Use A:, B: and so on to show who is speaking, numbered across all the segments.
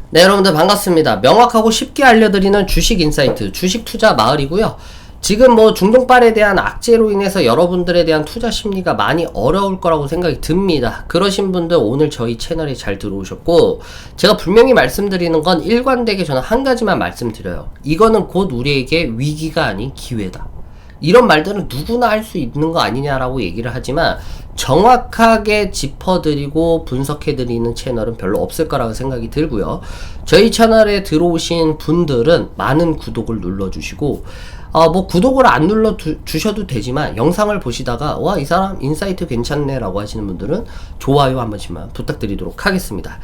A: 네, 여러분들 반갑습니다. 명확하고 쉽게 알려드리는 주식 인사이트, 주식 투자 마을이고요. 지금 뭐 중동발에 대한 악재로 인해서 여러분들에 대한 투자 심리가 많이 어려울 거라고 생각이 듭니다. 그러신 분들 오늘 저희 채널에 잘 들어오셨고, 제가 분명히 말씀드리는 건 일관되게 저는 한 가지만 말씀드려요. 이거는 곧 우리에게 위기가 아닌 기회다. 이런 말들은 누구나 할 수 있는 거 아니냐라고 얘기를 하지만 정확하게 짚어드리고 분석해드리는 채널은 별로 없을 거라고 생각이 들고요. 저희 채널에 들어오신 분들은 많은 구독을 눌러주시고 뭐 구독을 안 눌러주셔도 되지만 영상을 보시다가 와, 이 사람 인사이트 괜찮네 라고 하시는 분들은 좋아요 한 번씩만 부탁드리도록 하겠습니다.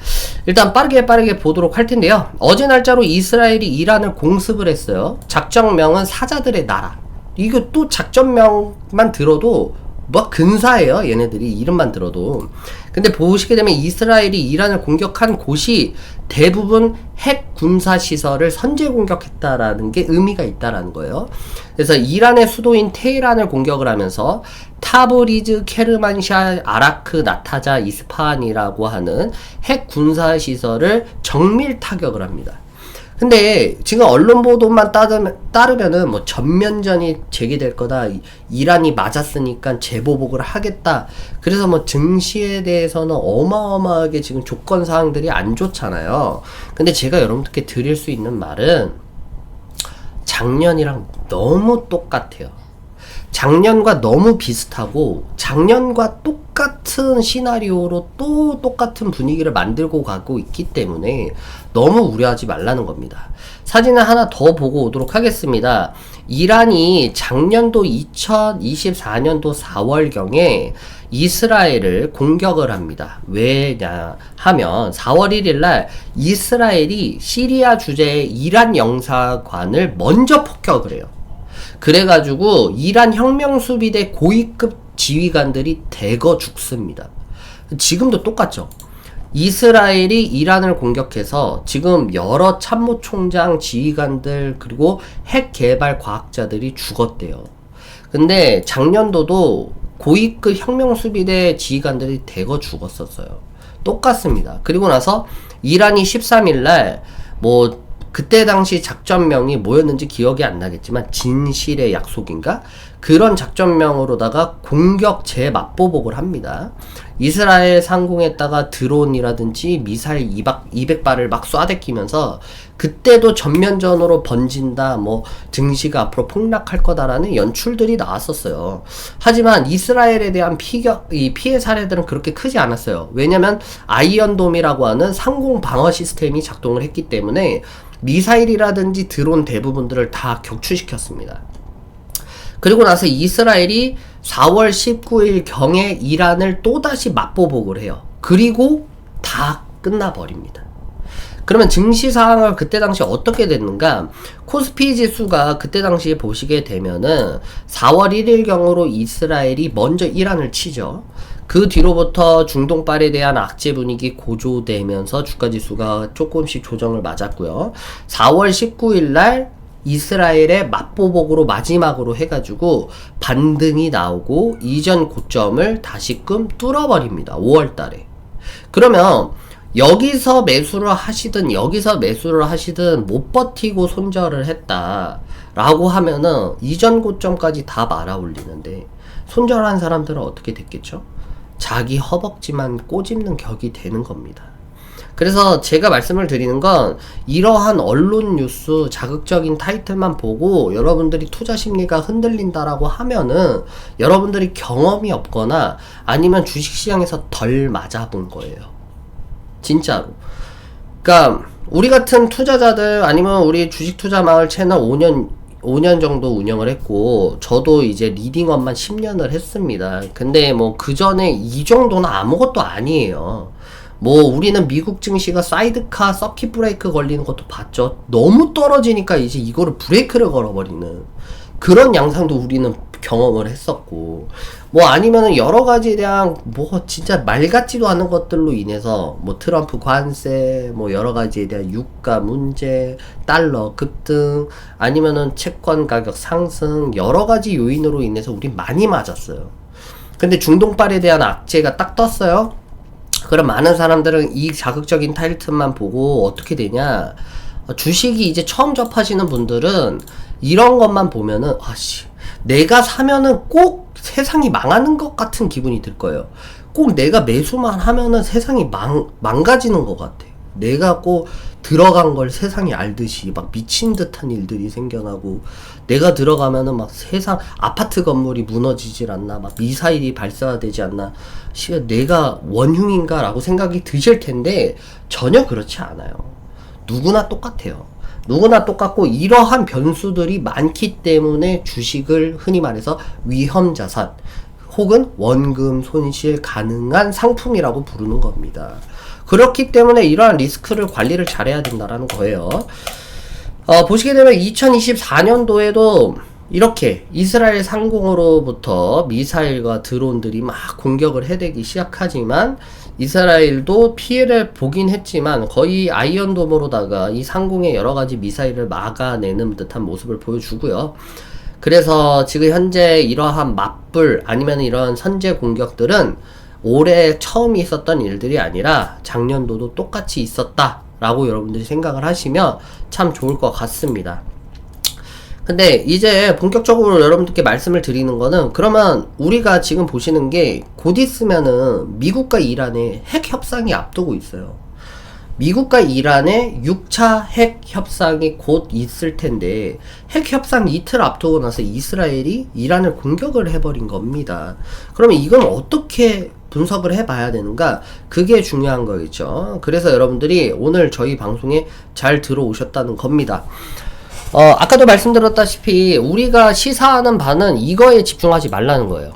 A: 일단 빠르게 보도록 할 텐데요. 어제 날짜로 이스라엘이 이란을 공습을 했어요. 작전명은 사자들의 나라. 이거 또 작전명만 들어도 뭐 근사해요, 얘네들이 이름만 들어도. 근데 보시게 되면 이스라엘이 이란을 공격한 곳이 대부분 핵 군사 시설을 선제 공격했다라는 게 의미가 있다라는 거예요. 그래서 이란의 수도인 테헤란을 공격을 하면서 타브리즈, 케르만샤, 아라크, 나타자, 이스파한이라고 하는 핵 군사 시설을 정밀 타격을 합니다. 근데 지금 언론 보도만 따르면은 뭐 전면전이 제기될 거다, 이란이 맞았으니까 재보복을 하겠다, 그래서 뭐 증시에 대해서는 어마어마하게 지금 조건 사항들이 안 좋잖아요. 근데 제가 여러분들께 드릴 수 있는 말은 작년이랑 너무 똑같아요. 작년과 너무 비슷하고 작년과 똑같은 시나리오로 또 똑같은 분위기를 만들고 가고 있기 때문에 너무 우려하지 말라는 겁니다. 사진을 하나 더 보고 오도록 하겠습니다. 이란이 작년도 2024년도 4월경에 이스라엘을 공격을 합니다. 왜냐 하면 4월 1일날 이스라엘이 시리아 주재의 이란 영사관을 먼저 폭격을 해요. 그래가지고 이란 혁명수비대 고위급 지휘관들이 대거 죽습니다. 지금도 똑같죠. 이스라엘이 이란을 공격해서 지금 여러 참모총장, 지휘관들, 그리고 핵 개발 과학자들이 죽었대요. 근데 작년도도 고위급 혁명수비대 지휘관들이 대거 죽었었어요. 똑같습니다. 그리고 나서 이란이 13일날 뭐 그때 당시 작전명이 뭐였는지 기억이 안 나겠지만 진실의 약속인가? 그런 작전명으로다가 공격 재맛보복을 합니다. 이스라엘 상공에다가 드론이라든지 미사일 200발을 막 쏴대끼면서 그때도 전면전으로 번진다, 뭐 증시가 앞으로 폭락할 거다라는 연출들이 나왔었어요. 하지만 이스라엘에 대한 피해 사례들은 그렇게 크지 않았어요. 왜냐면 아이언돔이라고 하는 상공 방어 시스템이 작동을 했기 때문에 미사일이라든지 드론 대부분들을 다 격추시켰습니다. 그리고 나서 이스라엘이 4월 19일 경에 이란을 또다시 맞보복을 해요. 그리고 다 끝나버립니다. 그러면 증시 상황을 그때 당시 어떻게 됐는가? 코스피 지수가 그때 당시에 보시게 되면은 4월 1일 경으로 이스라엘이 먼저 이란을 치죠. 그 뒤로부터 중동발에 대한 악재 분위기 고조되면서 주가지수가 조금씩 조정을 맞았고요. 4월 19일 날 이스라엘의 맞보복으로 마지막으로 해가지고 반등이 나오고 이전 고점을 다시금 뚫어버립니다. 5월 달에. 그러면 여기서 매수를 하시든 여기서 매수를 하시든 못 버티고 손절을 했다 라고 하면은 이전 고점까지 다 말아 올리는데 손절한 사람들은 어떻게 됐겠죠? 자기 허벅지만 꼬집는 격이 되는 겁니다. 그래서 제가 말씀을 드리는 건 이러한 언론 뉴스 자극적인 타이틀만 보고 여러분들이 투자 심리가 흔들린다라고 하면은 여러분들이 경험이 없거나 아니면 주식시장에서 덜 맞아본 거예요. 진짜로. 그러니까 우리 같은 투자자들, 아니면 우리 주식 투자 마을 채널 5년 정도 운영을 했고, 저도 이제 리딩업만 10년을 했습니다. 근데 뭐 그 전에 이 정도는 아무것도 아니에요. 뭐 우리는 미국 증시가 사이드카 서킷 브레이크 걸리는 것도 봤죠. 너무 떨어지니까 이제 이거를 브레이크를 걸어버리는 그런 양상도 우리는 경험을 했었고, 뭐 아니면은 여러 가지에 대한 뭐 진짜 말 같지도 않은 것들로 인해서 뭐 트럼프 관세, 뭐 여러 가지에 대한 유가 문제, 달러 급등, 아니면은 채권 가격 상승, 여러 가지 요인으로 인해서 우리 많이 맞았어요. 근데 중동발에 대한 악재가 딱 떴어요. 그럼 많은 사람들은 이 자극적인 타이틀만 보고 어떻게 되냐, 주식이 이제 처음 접하시는 분들은 이런 것만 보면은 아씨, 내가 사면은 꼭 세상이 망하는 것 같은 기분이 들 거예요. 꼭 내가 매수만 하면은 세상이 망가지는 것 같아. 내가 꼭 들어간 걸 세상이 알듯이 막 미친 듯한 일들이 생겨나고, 내가 들어가면은 막 세상 아파트 건물이 무너지질 않나, 막 미사일이 발사되지 않나, 내가 원흉인가 라고 생각이 드실 텐데 전혀 그렇지 않아요. 누구나 똑같아요. 누구나 똑같고, 이러한 변수들이 많기 때문에 주식을 흔히 말해서 위험자산 혹은 원금 손실 가능한 상품이라고 부르는 겁니다. 그렇기 때문에 이러한 리스크를 관리를 잘해야 된다라는 거예요. 보시게 되면 2024년도에도 이렇게 이스라엘 상공으로부터 미사일과 드론들이 막 공격을 해대기 시작하지만, 이스라엘도 피해를 보긴 했지만 거의 아이언돔으로다가 이 상공의 여러가지 미사일을 막아내는 듯한 모습을 보여주고요. 그래서 지금 현재 이러한 맞불 아니면 이런 선제 공격들은 올해 처음 있었던 일들이 아니라 작년도도 똑같이 있었다 라고 여러분들이 생각을 하시면 참 좋을 것 같습니다. 근데 이제 본격적으로 여러분들께 말씀을 드리는 거는, 그러면 우리가 지금 보시는 게 곧 있으면은 미국과 이란의 핵 협상이 앞두고 있어요. 미국과 이란의 6차 핵 협상이 곧 있을 텐데, 핵 협상 이틀 앞두고 나서 이스라엘이 이란을 공격을 해버린 겁니다. 그러면 이건 어떻게 분석을 해봐야 되는가? 그게 중요한 거겠죠. 그래서 여러분들이 오늘 저희 방송에 잘 들어오셨다는 겁니다. 아까도 말씀드렸다시피 우리가 시사하는 바는 이거에 집중하지 말라는 거예요.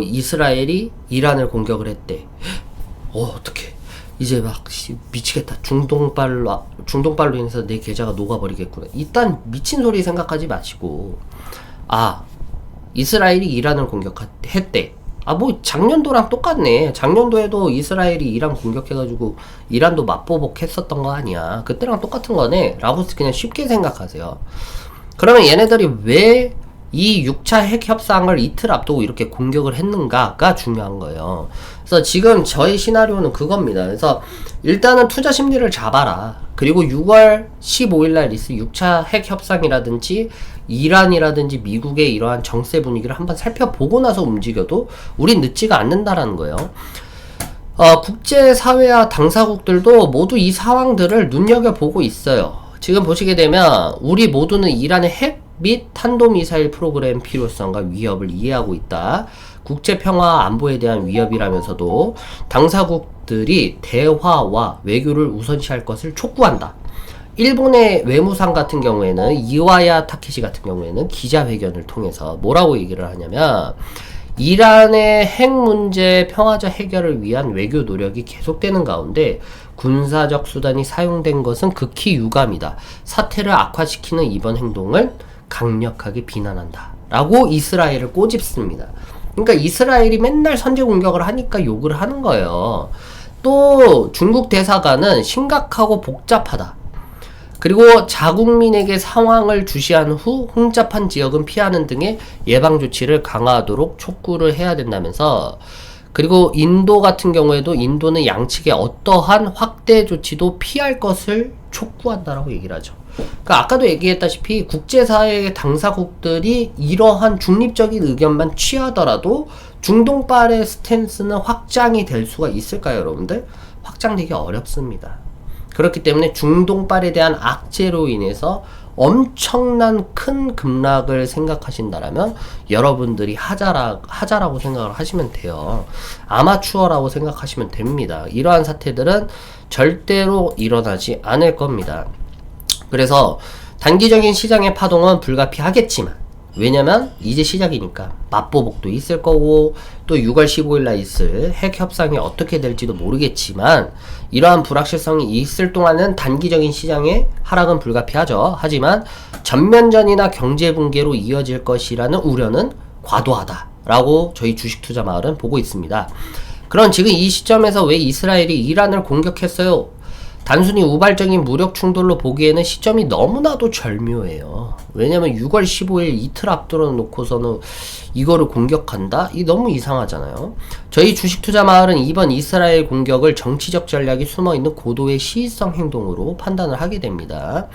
A: 이스라엘이 이란을 공격을 했대. 어떡해. 이제 막 미치겠다. 중동발로 인해서 내 계좌가 녹아버리겠구나. 일단 미친 소리 생각하지 마시고, 이스라엘이 이란을 공격했대. 작년도랑 똑같네. 작년도에도 이스라엘이 이란 공격해가지고 이란도 맞보복 했었던 거 아니야. 그때랑 똑같은 거네. 라고 그냥 쉽게 생각하세요. 그러면 얘네들이 왜 이 6차 핵 협상을 이틀 앞두고 이렇게 공격을 했는가가 중요한 거예요. 그래서 지금 저희 시나리오는 그겁니다. 그래서 일단은 투자 심리를 잡아라. 그리고 6월 15일날 있을 6차 핵 협상이라든지 이란이라든지 미국의 이러한 정세 분위기를 한번 살펴보고 나서 움직여도 우린 늦지가 않는다라는 거예요. 국제사회와 당사국들도 모두 이 상황들을 눈여겨보고 있어요. 지금 보시게 되면 우리 모두는 이란의 핵 및 탄도미사일 프로그램 필요성과 위협을 이해하고 있다. 국제평화 안보에 대한 위협이라면서도 당사국들이 대화와 외교를 우선시할 것을 촉구한다. 일본의 외무상 같은 경우에는 이와야 타케시 같은 경우에는 기자회견을 통해서 뭐라고 얘기를 하냐면, 이란의 핵 문제 평화적 해결을 위한 외교 노력이 계속되는 가운데 군사적 수단이 사용된 것은 극히 유감이다. 사태를 악화시키는 이번 행동을 강력하게 비난한다. 라고 이스라엘을 꼬집습니다. 그러니까 이스라엘이 맨날 선제 공격을 하니까 욕을 하는 거예요. 또 중국 대사관은 심각하고 복잡하다. 그리고 자국민에게 상황을 주시한 후 혼잡한 지역은 피하는 등의 예방 조치를 강화하도록 촉구를 해야 된다면서, 그리고 인도 같은 경우에도 인도는 양측의 어떠한 확대 조치도 피할 것을 촉구한다라고 얘기를 하죠. 그러니까 아까도 얘기했다시피 국제사회의 당사국들이 이러한 중립적인 의견만 취하더라도 중동발의 스탠스는 확장이 될 수가 있을까요, 여러분들? 확장되기 어렵습니다. 그렇기 때문에 중동발에 대한 악재로 인해서 엄청난 큰 급락을 생각하신다라면 여러분들이 하자라고 생각을 하시면 돼요. 아마추어라고 생각하시면 됩니다. 이러한 사태들은 절대로 일어나지 않을 겁니다. 그래서 단기적인 시장의 파동은 불가피하겠지만, 왜냐면 이제 시작이니까 맞보복도 있을 거고, 또 6월 15일날 있을 핵 협상이 어떻게 될지도 모르겠지만, 이러한 불확실성이 있을 동안은 단기적인 시장의 하락은 불가피하죠. 하지만 전면전이나 경제 붕괴로 이어질 것이라는 우려는 과도하다라고 저희 주식투자 마을은 보고 있습니다. 그럼 지금 이 시점에서 왜 이스라엘이 이란을 공격했어요? 단순히 우발적인 무력 충돌로 보기에는 시점이 너무나도 절묘해요. 왜냐면 6월 15일 이틀 앞두러 놓고서는 이거를 공격한다? 이 너무 이상하잖아요. 저희 주식 투자 마을은 이번 이스라엘 공격을 정치적 전략이 숨어있는 고도의 시의성 행동으로 판단을 하게 됩니다.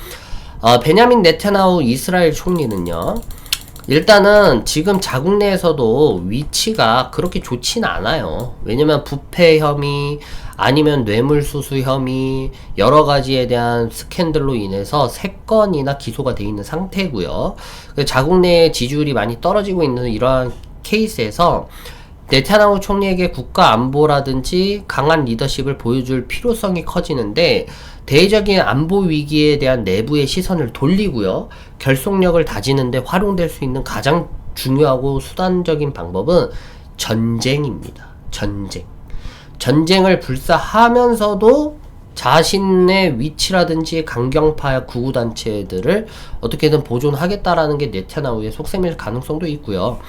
A: 베냐민 네타냐후 이스라엘 총리는요, 일단은 지금 자국 내에서도 위치가 그렇게 좋진 않아요. 왜냐면 부패 혐의, 아니면 뇌물수수 혐의, 여러 가지에 대한 스캔들로 인해서 3건이나 기소가 돼 있는 상태고요. 자국 내의 지지율이 많이 떨어지고 있는 이러한 케이스에서 네타냐후 총리에게 국가 안보라든지 강한 리더십을 보여줄 필요성이 커지는데, 대외적인 안보 위기에 대한 내부의 시선을 돌리고요, 결속력을 다지는데 활용될 수 있는 가장 중요하고 수단적인 방법은 전쟁입니다. 전쟁을 불사하면서도 자신의 위치라든지 강경파 구구단체들을 어떻게든 보존하겠다라는 게 네타냐후의 속셈일 가능성도 있고요.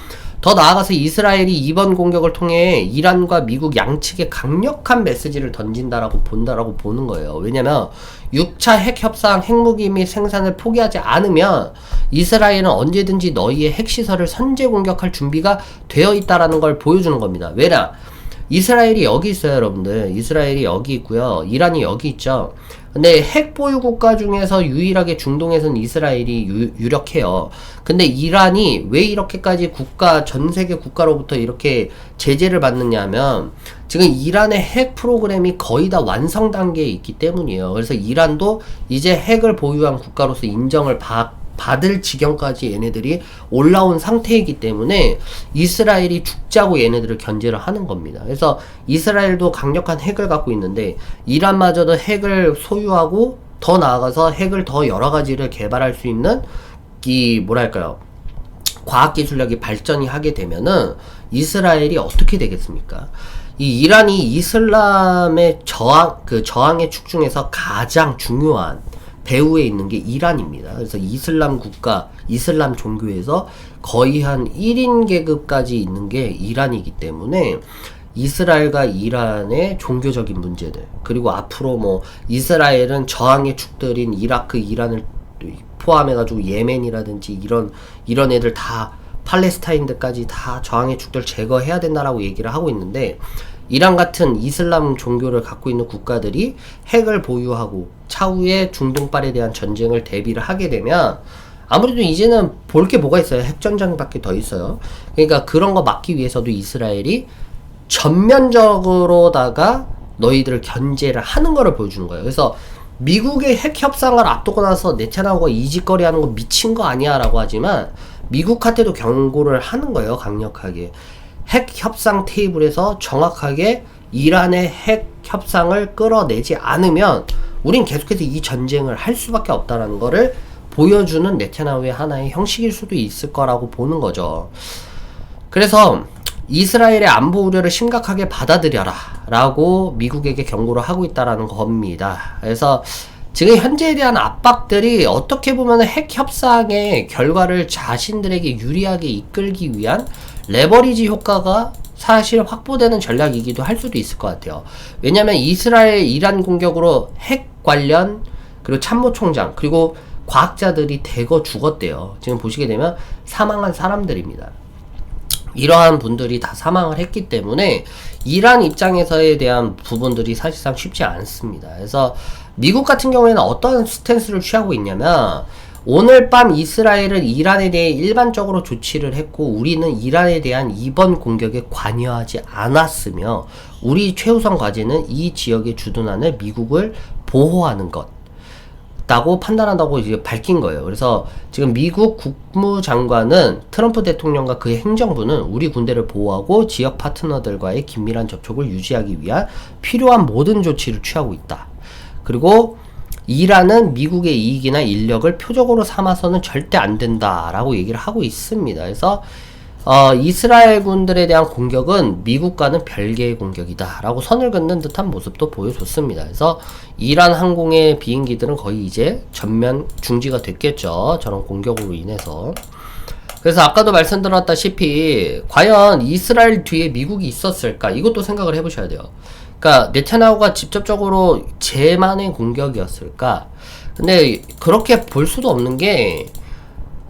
A: 더 나아가서 이스라엘이 이번 공격을 통해 이란과 미국 양측에 강력한 메시지를 던진다라고 보는 거예요. 왜냐면 6차 핵협상 핵무기 및 생산을 포기하지 않으면 이스라엘은 언제든지 너희의 핵시설을 선제 공격할 준비가 되어 있다라는 걸 보여주는 겁니다. 왜냐? 이스라엘이 여기 있어요, 여러분들. 이스라엘이 여기 있고요. 이란이 여기 있죠. 근데 핵 보유 국가 중에서 유일하게 중동에서는 이스라엘이 유력해요. 근데 이란이 왜 이렇게까지 전 세계 국가로부터 이렇게 제재를 받느냐 하면, 지금 이란의 핵 프로그램이 거의 다 완성 단계에 있기 때문이에요. 그래서 이란도 이제 핵을 보유한 국가로서 인정을 받을 지경까지 얘네들이 올라온 상태이기 때문에 이스라엘이 죽자고 얘네들을 견제를 하는 겁니다. 그래서 이스라엘도 강력한 핵을 갖고 있는데, 이란마저도 핵을 소유하고 더 나아가서 핵을 더 여러 가지를 개발할 수 있는 과학기술력이 발전이 하게 되면은 이스라엘이 어떻게 되겠습니까? 이 이란이 이슬람의 저항의 축 중에서 가장 중요한 배후에 있는 게 이란입니다. 그래서 이슬람 국가, 이슬람 종교에서 거의 한 1인 계급까지 있는 게 이란이기 때문에 이스라엘과 이란의 종교적인 문제들, 그리고 앞으로 이스라엘은 저항의 축들인 이라크, 이란을 포함해가지고 예멘이라든지 이런 애들 다, 팔레스타인들까지 다 저항의 축들 제거해야 된다라고 얘기를 하고 있는데, 이란 같은 이슬람 종교를 갖고 있는 국가들이 핵을 보유하고 차후에 중동발에 대한 전쟁을 대비를 하게 되면 아무래도 이제는 볼 게 뭐가 있어요? 핵전쟁밖에 더 있어요. 그러니까 그런 거 막기 위해서도 이스라엘이 전면적으로다가 너희들을 견제를 하는 거를 보여주는 거예요. 그래서 미국의 핵 협상을 앞두고 나서 네타냐후가 이짓거리 하는 거 미친 거 아니야 라고 하지만, 미국한테도 경고를 하는 거예요, 강력하게. 핵 협상 테이블에서 정확하게 이란의 핵 협상을 끌어내지 않으면 우린 계속해서 이 전쟁을 할 수밖에 없다라는 거를 보여주는 네타냐후의 하나의 형식일 수도 있을 거라고 보는 거죠. 그래서 이스라엘의 안보 우려를 심각하게 받아들여라 라고 미국에게 경고를 하고 있다라는 겁니다. 그래서 지금 현재에 대한 압박들이 어떻게 보면 핵 협상의 결과를 자신들에게 유리하게 이끌기 위한 레버리지 효과가 사실 확보되는 전략이기도 할 수도 있을 것 같아요. 왜냐면 이스라엘 이란 공격으로 핵 관련, 그리고 참모총장, 그리고 과학자들이 대거 죽었대요. 지금 보시게 되면 사망한 사람들입니다. 이러한 분들이 다 사망을 했기 때문에 이란 입장에서에 대한 부분들이 사실상 쉽지 않습니다. 그래서 미국 같은 경우에는 어떤 스탠스를 취하고 있냐면, 오늘 밤 이스라엘은 이란에 대해 일반적으로 조치를 했고 우리는 이란에 대한 이번 공격에 관여하지 않았으며 우리 최우선 과제는 이 지역에 주둔하는 미국을 보호하는 것다고 판단한다고 이제 밝힌 거예요. 그래서 지금 미국 국무장관은 트럼프 대통령과 그의 행정부는 우리 군대를 보호하고 지역 파트너들과의 긴밀한 접촉을 유지하기 위한 필요한 모든 조치를 취하고 있다. 그리고 이란은 미국의 이익이나 인력을 표적으로 삼아서는 절대 안 된다라고 얘기를 하고 있습니다. 그래서 이스라엘 군들에 대한 공격은 미국과는 별개의 공격이다 라고 선을 긋는 듯한 모습도 보여줬습니다. 그래서 이란 항공의 비행기들은 거의 이제 전면 중지가 됐겠죠, 저런 공격으로 인해서. 그래서 아까도 말씀드렸다시피 과연 이스라엘 뒤에 미국이 있었을까, 이것도 생각을 해보셔야 돼요. 그러니까 네타냐후가 직접적으로 쟤만의 공격이었을까? 근데 그렇게 볼 수도 없는 게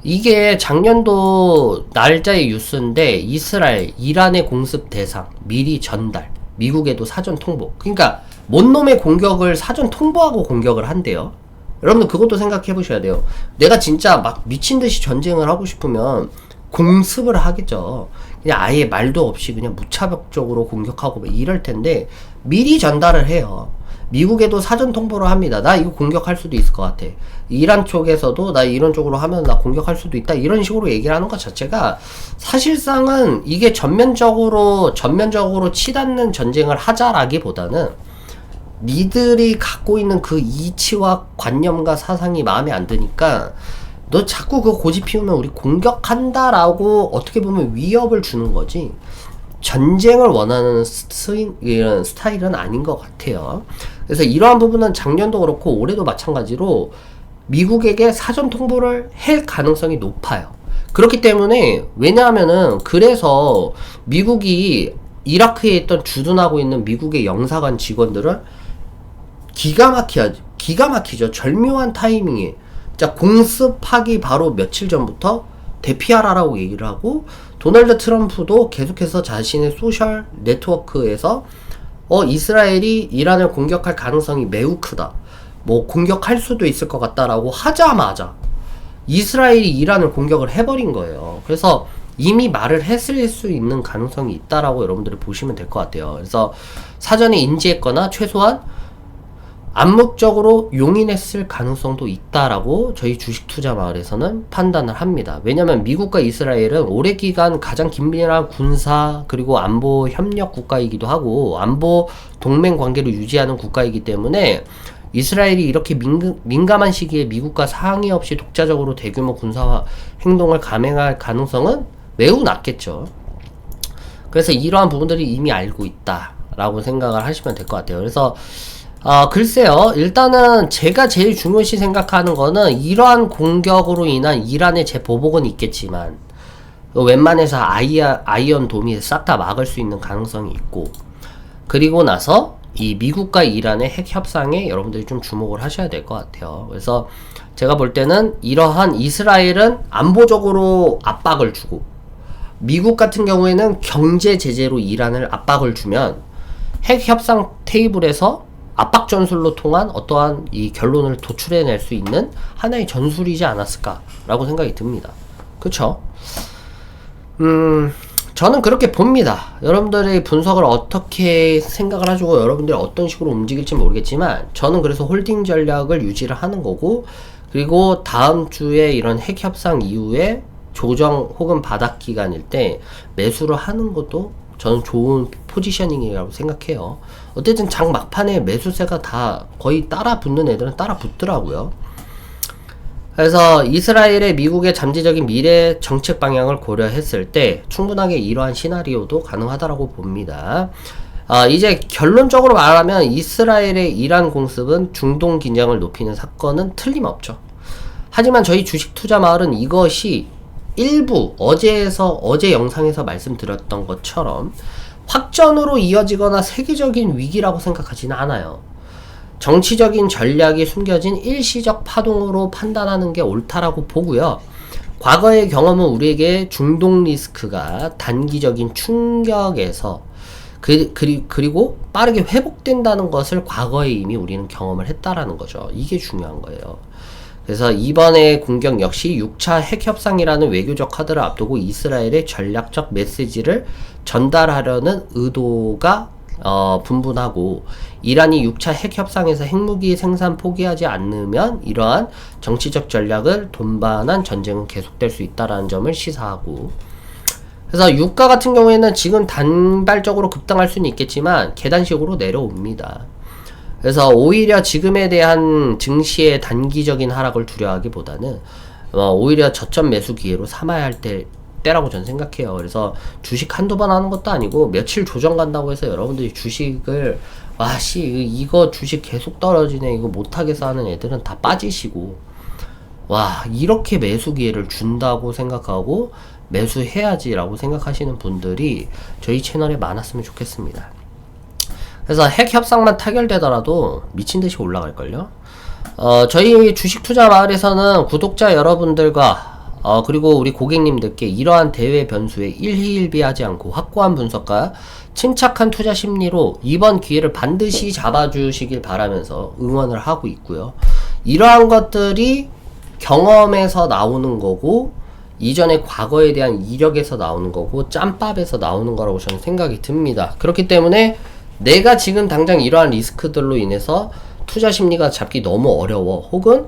A: 이게 작년도 날짜의 뉴스인데 이스라엘, 이란의 공습 대상 미리 전달, 미국에도 사전 통보. 그러니까 뭔 놈의 공격을 사전 통보하고 공격을 한대요. 여러분들 그것도 생각해 보셔야 돼요. 내가 진짜 막 미친 듯이 전쟁을 하고 싶으면 공습을 하겠죠. 그냥 아예 말도 없이 그냥 무차별적으로 공격하고 막 이럴 텐데 미리 전달을 해요. 미국에도 사전 통보를 합니다. 나 이거 공격할 수도 있을 것 같아. 이란 쪽에서도 나 이런 쪽으로 하면 나 공격할 수도 있다. 이런 식으로 얘기를 하는 것 자체가 사실상은 이게 전면적으로 치닫는 전쟁을 하자라기보다는 니들이 갖고 있는 그 이치와 관념과 사상이 마음에 안 드니까 너 자꾸 그거 고집 피우면 우리 공격한다라고 어떻게 보면 위협을 주는 거지 전쟁을 원하는 이런 스타일은 아닌 것 같아요. 그래서 이러한 부분은 작년도 그렇고 올해도 마찬가지로 미국에게 사전 통보를 할 가능성이 높아요. 그렇기 때문에 왜냐하면은 그래서 미국이 이라크에 있던 주둔하고 있는 미국의 영사관 직원들을 기가 막히죠. 절묘한 타이밍에 자 공습하기 바로 며칠 전부터 대피하라라고 얘기를 하고 도널드 트럼프도 계속해서 자신의 소셜 네트워크에서 이스라엘이 이란을 공격할 가능성이 매우 크다. 뭐 공격할 수도 있을 것 같다라고 하자마자 이스라엘이 이란을 공격을 해버린 거예요. 그래서 이미 말을 했을 수 있는 가능성이 있다라고 여러분들이 보시면 될 것 같아요. 그래서 사전에 인지했거나 최소한 암묵적으로 용인했을 가능성도 있다라고 저희 주식 투자 마을에서는 판단을 합니다. 왜냐면 미국과 이스라엘은 오래 기간 가장 긴밀한 군사 그리고 안보 협력 국가이기도 하고 안보 동맹 관계를 유지하는 국가이기 때문에 이스라엘이 이렇게 민감한 시기에 미국과 상의 없이 독자적으로 대규모 군사 행동을 감행할 가능성은 매우 낮겠죠. 그래서 이러한 부분들이 이미 알고 있다라고 생각을 하시면 될 것 같아요. 그래서 글쎄요. 일단은 제가 제일 중요시 생각하는 거는 이러한 공격으로 인한 이란의 재보복은 있겠지만 웬만해서 아이언 도미 싹 다 막을 수 있는 가능성이 있고 그리고 나서 이 미국과 이란의 핵 협상에 여러분들이 좀 주목을 하셔야 될 것 같아요. 그래서 제가 볼 때는 이러한 이스라엘은 안보적으로 압박을 주고 미국 같은 경우에는 경제 제재로 이란을 압박을 주면 핵 협상 테이블에서 압박 전술로 통한 어떠한 이 결론을 도출해낼 수 있는 하나의 전술이지 않았을까라고 생각이 듭니다. 그쵸? 저는 그렇게 봅니다. 여러분들의 분석을 어떻게 생각을 하시고 여러분들이 어떤 식으로 움직일지 모르겠지만 저는 그래서 홀딩 전략을 유지를 하는 거고 그리고 다음 주에 이런 핵 협상 이후에 조정 혹은 바닥 기간일 때 매수를 하는 것도 저는 좋은 포지셔닝이라고 생각해요. 어쨌든 장 막판에 매수세가 다 거의 따라 붙는 애들은 따라 붙더라고요. 그래서 이스라엘의 미국의 잠재적인 미래 정책 방향을 고려했을 때 충분하게 이러한 시나리오도 가능하다라고 봅니다. 이제 결론적으로 말하면 이스라엘의 이란 공습은 중동 긴장을 높이는 사건은 틀림없죠. 하지만 저희 주식 투자 마을은 이것이 일부 어제 영상에서 말씀드렸던 것처럼 확전으로 이어지거나 세계적인 위기라고 생각하지는 않아요. 정치적인 전략이 숨겨진 일시적 파동으로 판단하는 게 옳다라고 보고요. 과거의 경험은 우리에게 중동 리스크가 단기적인 충격에서 그리고 빠르게 회복된다는 것을 과거에 이미 우리는 경험을 했다라는 거죠. 이게 중요한 거예요. 그래서 이번의 공격 역시 6차 핵협상이라는 외교적 카드를 앞두고 이스라엘의 전략적 메시지를 전달하려는 의도가 분분하고 이란이 6차 핵협상에서 핵무기 생산 포기하지 않으면 이러한 정치적 전략을 돈반한 전쟁은 계속될 수 있다는 점을 시사하고 그래서 유가 같은 경우에는 지금 단발적으로 급등할 수는 있겠지만 계단식으로 내려옵니다. 그래서 오히려 지금에 대한 증시의 단기적인 하락을 두려워하기보다는 오히려 저점 매수 기회로 삼아야 할 때라고 저는 생각해요. 그래서 주식 한두 번 하는 것도 아니고 며칠 조정 간다고 해서 여러분들이 주식을 이거 주식 계속 떨어지네 이거 못하겠어 하는 애들은 다 빠지시고 이렇게 매수 기회를 준다고 생각하고 매수해야지 라고 생각하시는 분들이 저희 채널에 많았으면 좋겠습니다. 그래서 핵 협상만 타결되더라도 미친듯이 올라갈걸요. 저희 주식 투자 마을에서는 구독자 여러분들과 그리고 우리 고객님들께 이러한 대외 변수에 일희일비하지 않고 확고한 분석과 침착한 투자 심리로 이번 기회를 반드시 잡아주시길 바라면서 응원을 하고 있고요. 이러한 것들이 경험에서 나오는 거고, 이전의 과거에 대한 이력에서 나오는 거고, 짬밥에서 나오는 거라고 저는 생각이 듭니다. 그렇기 때문에 내가 지금 당장 이러한 리스크들로 인해서 투자 심리가 잡기 너무 어려워, 혹은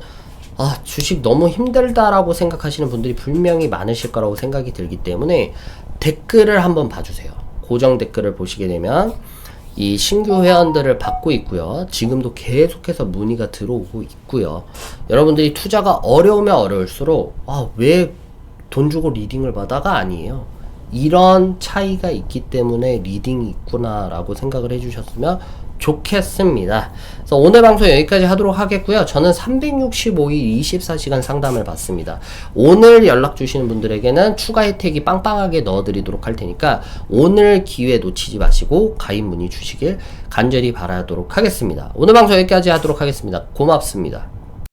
A: 주식 너무 힘들다라고 생각하시는 분들이 분명히 많으실 거라고 생각이 들기 때문에 댓글을 한번 봐주세요. 고정 댓글을 보시게 되면 이 신규 회원들을 받고 있고요. 지금도 계속해서 문의가 들어오고 있고요. 여러분들이 투자가 어려우면 어려울수록 왜 돈 주고 리딩을 받아가 아니에요. 이런 차이가 있기 때문에 리딩이 있구나 라고 생각을 해주셨으면 좋겠습니다. 그래서 오늘 방송 여기까지 하도록 하겠고요. 저는 365일 24시간 상담을 받습니다. 오늘 연락 주시는 분들에게는 추가 혜택이 빵빵하게 넣어드리도록 할 테니까 오늘 기회 놓치지 마시고 가입 문의 주시길 간절히 바라도록 하겠습니다. 오늘 방송 여기까지 하도록 하겠습니다. 고맙습니다.